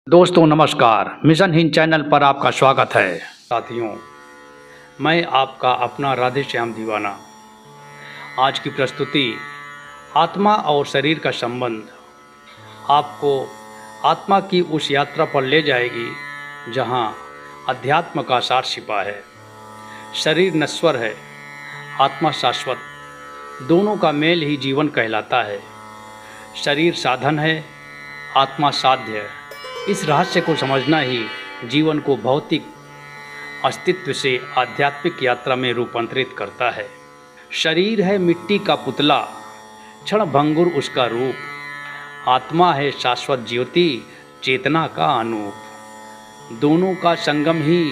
दोस्तों नमस्कार। Mission Hind channel पर आपका स्वागत है। साथियों, मैं आपका अपना राधे श्याम दीवाना। आज की प्रस्तुति आत्मा और शरीर का संबंध आपको आत्मा की उस यात्रा पर ले जाएगी जहां अध्यात्म का सार छिपा है। शरीर नश्वर है, आत्मा शाश्वत। दोनों का मेल ही जीवन कहलाता है। शरीर साधन है, आत्मा साध्य है। इस रहस्य को समझना ही जीवन को भौतिक अस्तित्व से आध्यात्मिक यात्रा में रूपांतरित करता है। शरीर है मिट्टी का पुतला, क्षण भंगुर उसका रूप। आत्मा है शाश्वत ज्योति, चेतना का अनूप। दोनों का संगम ही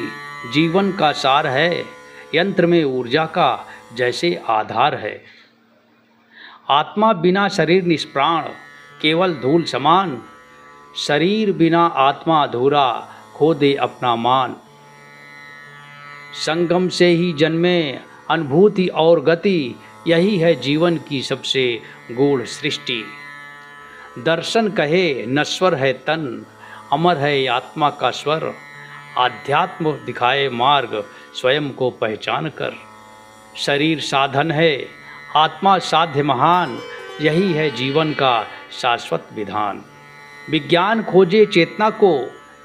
जीवन का सार है, यंत्र में ऊर्जा का जैसे आधार है। आत्मा बिना शरीर निष्प्राण, केवल धूल समान। शरीर बिना आत्मा अधूरा, खो दे अपना मान। संगम से ही जन्मे अनुभूति और गति, यही है जीवन की सबसे गूढ़ सृष्टि। दर्शन कहे नश्वर है तन, अमर है आत्मा का स्वर। आध्यात्म दिखाए मार्ग, स्वयं को पहचान कर। शरीर साधन है, आत्मा साध्य महान, यही है जीवन का शाश्वत विधान। विज्ञान खोजे चेतना को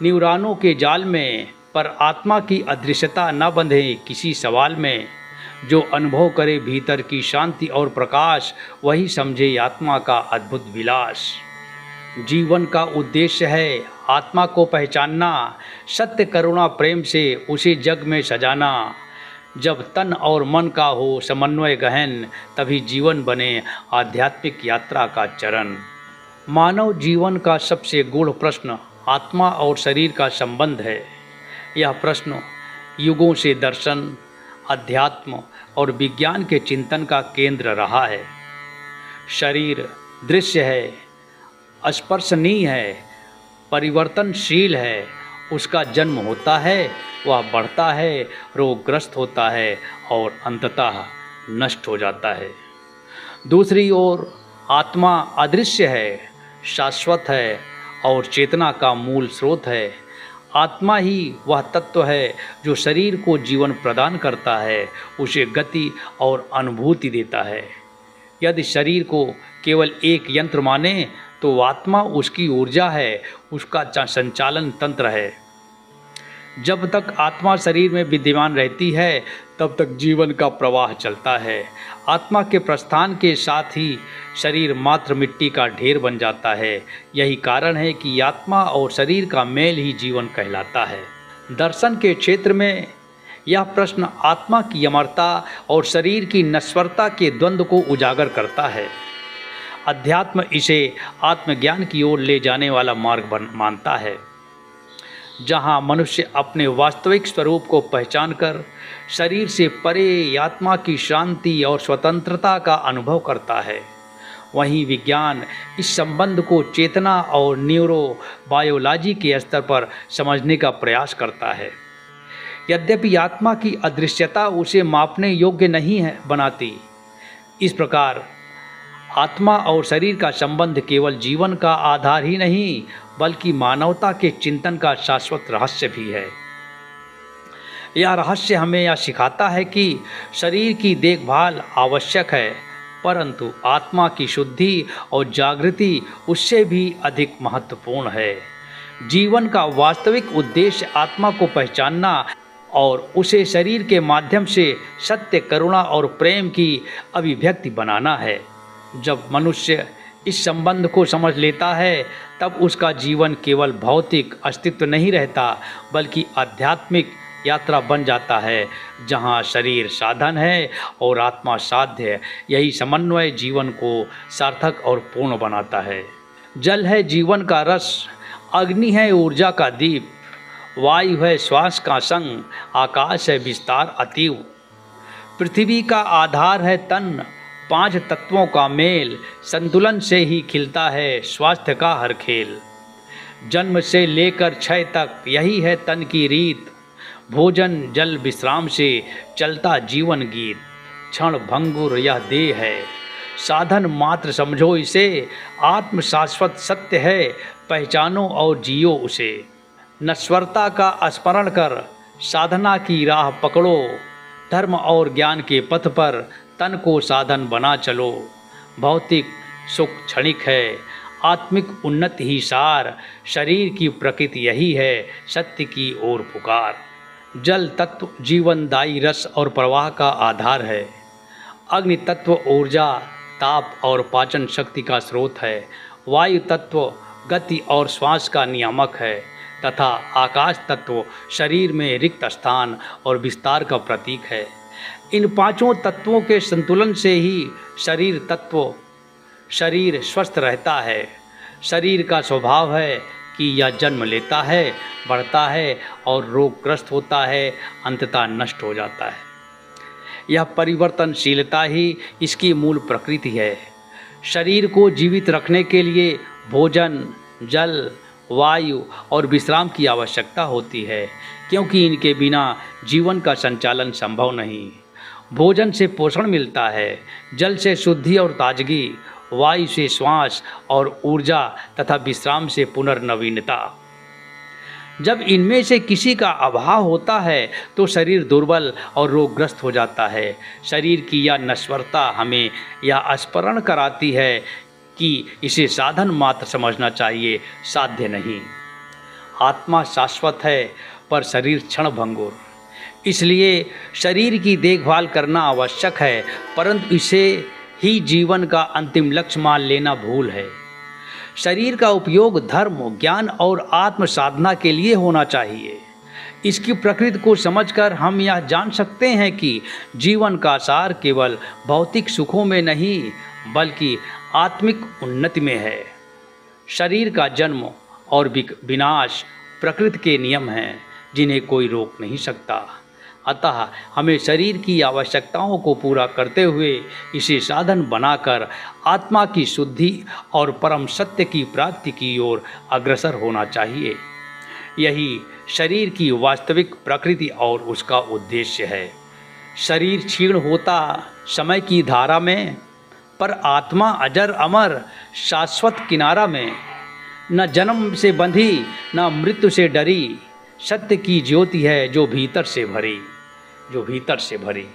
न्यूरॉनों के जाल में, पर आत्मा की अदृश्यता न बंधे किसी सवाल में। जो अनुभव करे भीतर की शांति और प्रकाश, वही समझे आत्मा का अद्भुत विलास। जीवन का उद्देश्य है आत्मा को पहचानना, सत्य करुणा प्रेम से उसे जग में सजाना। जब तन और मन का हो समन्वय गहन, तभी जीवन बने आध्यात्मिक यात्रा का चरण। मानव जीवन का सबसे गूढ़ प्रश्न आत्मा और शरीर का संबंध है। यह प्रश्न युगों से दर्शन, अध्यात्म और विज्ञान के चिंतन का केंद्र रहा है। शरीर दृश्य है, स्पर्शनीय है, परिवर्तनशील है। उसका जन्म होता है, वह बढ़ता है, रोगग्रस्त होता है और अंततः नष्ट हो जाता है। दूसरी ओर आत्मा अदृश्य है, शाश्वत है और चेतना का मूल स्रोत है। आत्मा ही वह तत्व है जो शरीर को जीवन प्रदान करता है, उसे गति और अनुभूति देता है। यदि शरीर को केवल एक यंत्र माने, तो आत्मा उसकी ऊर्जा है, उसका संचालन तंत्र है। जब तक आत्मा शरीर में विद्यमान रहती है, तब तक जीवन का प्रवाह चलता है। आत्मा के प्रस्थान के साथ ही शरीर मात्र मिट्टी का ढेर बन जाता है। यही कारण है कि आत्मा और शरीर का मेल ही जीवन कहलाता है। दर्शन के क्षेत्र में यह प्रश्न आत्मा की अमरता और शरीर की नश्वरता के द्वंद्व को उजागर करता है। अध्यात्म इसे आत्मज्ञान की ओर ले जाने वाला मार्ग मानता है, जहाँ मनुष्य अपने वास्तविक स्वरूप को पहचानकर शरीर से परे आत्मा की शांति और स्वतंत्रता का अनुभव करता है। वहीं विज्ञान इस संबंध को चेतना और न्यूरोबायोलॉजी के स्तर पर समझने का प्रयास करता है। यद्यपि आत्मा की अदृश्यता उसे मापने योग्य नहीं है बनाती। इस प्रकार आत्मा और शरीर का संबंध केवल जीवन का आधार ही नहीं, बल्कि मानवता के चिंतन का शाश्वत रहस्य भी है। यह रहस्य हमें यह सिखाता है कि शरीर की देखभाल आवश्यक है, परंतु आत्मा की शुद्धि और जागृति उससे भी अधिक महत्वपूर्ण है। जीवन का वास्तविक उद्देश्य आत्मा को पहचानना और उसे शरीर के माध्यम से सत्य, करुणा और प्रेम की अभिव्यक्ति बनाना है। जब मनुष्य इस संबंध को समझ लेता है, तब उसका जीवन केवल भौतिक अस्तित्व नहीं रहता, बल्कि आध्यात्मिक यात्रा बन जाता है, जहाँ शरीर साधन है और आत्मा साध्य है। यही समन्वय जीवन को सार्थक और पूर्ण बनाता है। जल है जीवन का रस, अग्नि है ऊर्जा का दीप, वायु है श्वास का संग, आकाश है विस्तार अतीव। पृथ्वी का आधार है तन, 5 तत्वों का मेल, संतुलन से ही खिलता है स्वास्थ्य का हर खेल। जन्म से लेकर क्षय तक यही है तन की रीत, भोजन जल विश्राम से चलता जीवन गीत। क्षण भंगुर यह देह है, साधन मात्र समझो इसे, आत्म शाश्वत सत्य है, पहचानो और जियो उसे। नश्वरता का स्मरण कर साधना की राह पकड़ो, धर्म और ज्ञान के पथ पर तन को साधन बना चलो। भौतिक सुख क्षणिक है, आत्मिक उन्नति ही सार, शरीर की प्रकृति यही है, सत्य की ओर पुकार। जल तत्व जीवनदायी रस और प्रवाह का आधार है, अग्नि तत्व ऊर्जा, ताप और पाचन शक्ति का स्रोत है, वायु तत्व गति और श्वास का नियामक है तथा आकाश तत्व शरीर में रिक्त स्थान और विस्तार का प्रतीक है। इन पांचों तत्वों के संतुलन से ही शरीर स्वस्थ रहता है। शरीर का स्वभाव है कि यह जन्म लेता है, बढ़ता है और रोगग्रस्त होता है, अंततः नष्ट हो जाता है। यह परिवर्तनशीलता ही इसकी मूल प्रकृति है। शरीर को जीवित रखने के लिए भोजन, जल, वायु और विश्राम की आवश्यकता होती है, क्योंकि इनके बिना जीवन का संचालन संभव नहीं। भोजन से पोषण मिलता है, जल से शुद्धि और ताजगी, वायु से श्वास और ऊर्जा तथा विश्राम से पुनर्नवीनता। जब इनमें से किसी का अभाव होता है तो शरीर दुर्बल और रोगग्रस्त हो जाता है। शरीर की यह नश्वरता हमें यह स्मरण कराती है कि इसे साधन मात्र समझना चाहिए, साध्य नहीं। आत्मा शाश्वत है पर शरीर क्षणभंगुर, इसलिए शरीर की देखभाल करना आवश्यक है, परंतु इसे ही जीवन का अंतिम लक्ष्य मान लेना भूल है। शरीर का उपयोग धर्म, ज्ञान और आत्म साधना के लिए होना चाहिए। इसकी प्रकृति को समझकर हम यह जान सकते हैं कि जीवन का सार केवल भौतिक सुखों में नहीं बल्कि आत्मिक उन्नति में है। शरीर का जन्म और विनाश प्रकृति के नियम हैं जिन्हें कोई रोक नहीं सकता। अतः हमें शरीर की आवश्यकताओं को पूरा करते हुए इसे साधन बनाकर आत्मा की शुद्धि और परम सत्य की प्राप्ति की ओर अग्रसर होना चाहिए। यही शरीर की वास्तविक प्रकृति और उसका उद्देश्य है। शरीर क्षीण होता समय की धारा में, पर आत्मा अजर अमर शाश्वत किनारा में। न जन्म से बंधी न मृत्यु से डरी, सत्य की ज्योति है जो भीतर से भरी।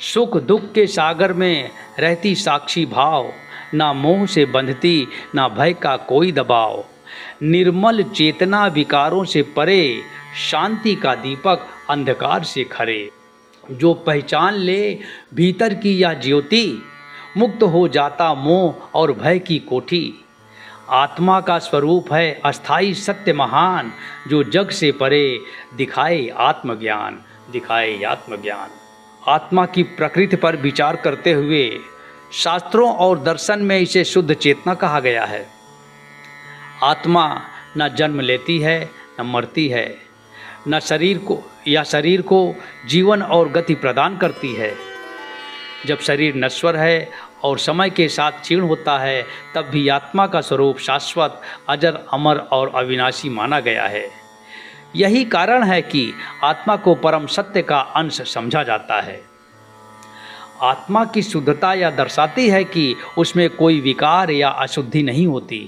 सुख दुख के सागर में रहती साक्षी भाव, ना मोह से बंधती ना भय का कोई दबाव। निर्मल चेतना विकारों से परे, शांति का दीपक अंधकार से खरे। जो पहचान ले भीतर की यह ज्योति, मुक्त हो जाता मोह और भय की कोठी। आत्मा का स्वरूप है अस्थाई सत्य महान, जो जग से परे दिखाए आत्मज्ञान। आत्मा की प्रकृति पर विचार करते हुए शास्त्रों और दर्शन में इसे शुद्ध चेतना कहा गया है। आत्मा न जन्म लेती है न मरती है, न शरीर को जीवन और गति प्रदान करती है। जब शरीर नश्वर है और समय के साथ क्षीण होता है, तब भी आत्मा का स्वरूप शाश्वत, अजर, अमर और अविनाशी माना गया है। यही कारण है कि आत्मा को परम सत्य का अंश समझा जाता है। आत्मा की शुद्धता यह दर्शाती है कि उसमें कोई विकार या अशुद्धि नहीं होती,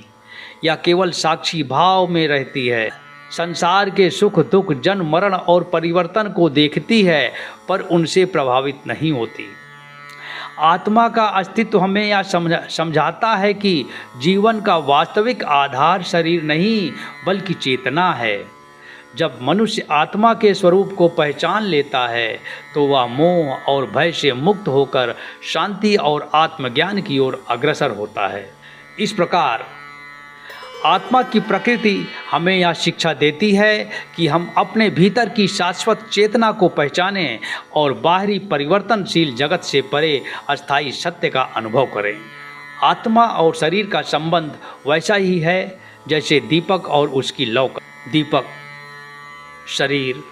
यह केवल साक्षी भाव में रहती है। संसार के सुख दुख, जन्म मरण और परिवर्तन को देखती है पर उनसे प्रभावित नहीं होती। आत्मा का अस्तित्व हमें यह समझाता है कि जीवन का वास्तविक आधार शरीर नहीं बल्कि चेतना है। जब मनुष्य आत्मा के स्वरूप को पहचान लेता है तो वह मोह और भय से मुक्त होकर शांति और आत्मज्ञान की ओर अग्रसर होता है। इस प्रकार आत्मा की प्रकृति हमें यह शिक्षा देती है कि हम अपने भीतर की शाश्वत चेतना को पहचानें और बाहरी परिवर्तनशील जगत से परे अस्थायी सत्य का अनुभव करें। आत्मा और शरीर का संबंध वैसा ही है जैसे दीपक और उसकी लौ। दीपक, शरीर,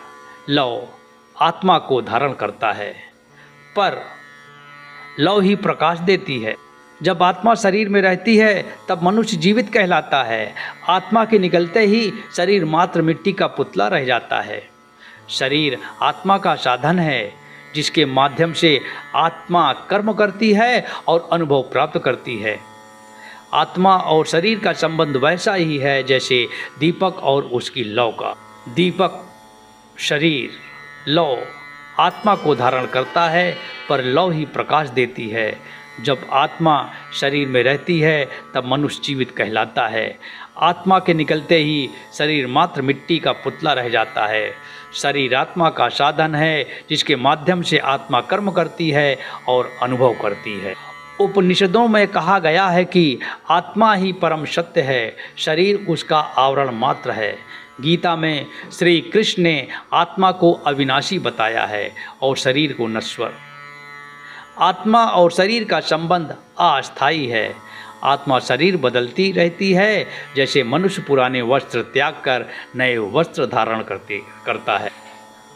लौ आत्मा को धारण करता है, पर लौ ही प्रकाश देती है। जब आत्मा शरीर में रहती है तब मनुष्य जीवित कहलाता है। आत्मा के निकलते ही शरीर मात्र मिट्टी का पुतला रह जाता है। शरीर आत्मा का साधन है जिसके माध्यम से आत्मा कर्म करती है और अनुभव प्राप्त करती है। आत्मा और शरीर का संबंध वैसा ही है जैसे दीपक और उसकी लौ का। दीपक शरीर, लौ आत्मा को धारण करता है, पर लौ ही प्रकाश देती है। जब आत्मा शरीर में रहती है तब मनुष्य जीवित कहलाता है। आत्मा के निकलते ही शरीर मात्र मिट्टी का पुतला रह जाता है। शरीर आत्मा का साधन है जिसके माध्यम से आत्मा कर्म करती है और अनुभव करती है। उपनिषदों में कहा गया है कि आत्मा ही परम सत्य है, शरीर उसका आवरण मात्र है। गीता में श्री कृष्ण ने आत्मा को अविनाशी बताया है और शरीर को नश्वर। आत्मा और शरीर का संबंध अस्थायी है। आत्मा शरीर बदलती रहती है, जैसे मनुष्य पुराने वस्त्र त्याग कर नए वस्त्र धारण करता है।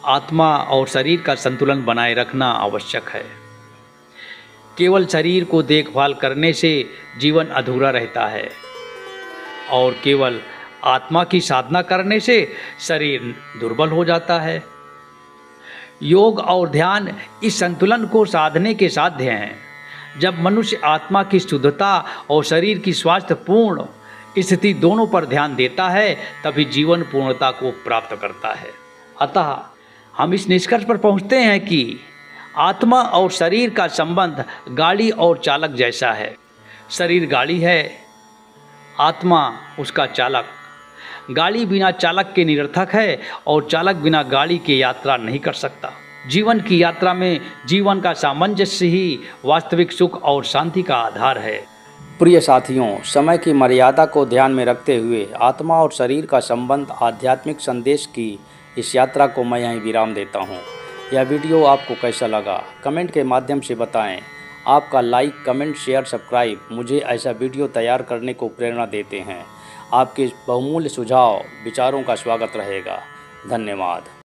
आत्मा और शरीर का संतुलन बनाए रखना आवश्यक है। केवल शरीर को देखभाल करने से जीवन अधूरा रहता है और केवल आत्मा की साधना करने से शरीर दुर्बल हो जाता है। योग और ध्यान इस संतुलन को साधने के साध्य हैं। जब मनुष्य आत्मा की शुद्धता और शरीर की स्वास्थ्यपूर्ण स्थिति दोनों पर ध्यान देता है तभी जीवन पूर्णता को प्राप्त करता है। अतः हम इस निष्कर्ष पर पहुँचते हैं कि आत्मा और शरीर का संबंध गाड़ी और चालक जैसा है। शरीर गाड़ी है, आत्मा उसका चालक। गाड़ी बिना चालक के निरर्थक है और चालक बिना गाड़ी के यात्रा नहीं कर सकता। जीवन की यात्रा में जीवन का सामंजस्य ही वास्तविक सुख और शांति का आधार है। प्रिय साथियों, समय की मर्यादा को ध्यान में रखते हुए आत्मा और शरीर का संबंध आध्यात्मिक संदेश की इस यात्रा को मैं यहीं विराम देता हूँ। यह वीडियो आपको कैसा लगा कमेंट के माध्यम से बताएं। आपका लाइक, कमेंट, शेयर, सब्सक्राइब मुझे ऐसा वीडियो तैयार करने को प्रेरणा देते हैं। आपके बहुमूल्य सुझाव, विचारों का स्वागत रहेगा। धन्यवाद।